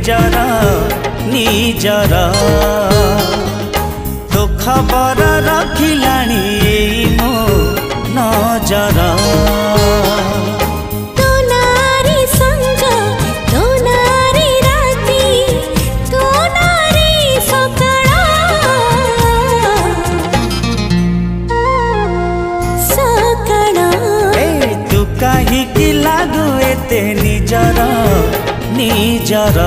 निजर निजर तो खबर रखिलानी मो नजर कहीं की लागू एते निजर निजर।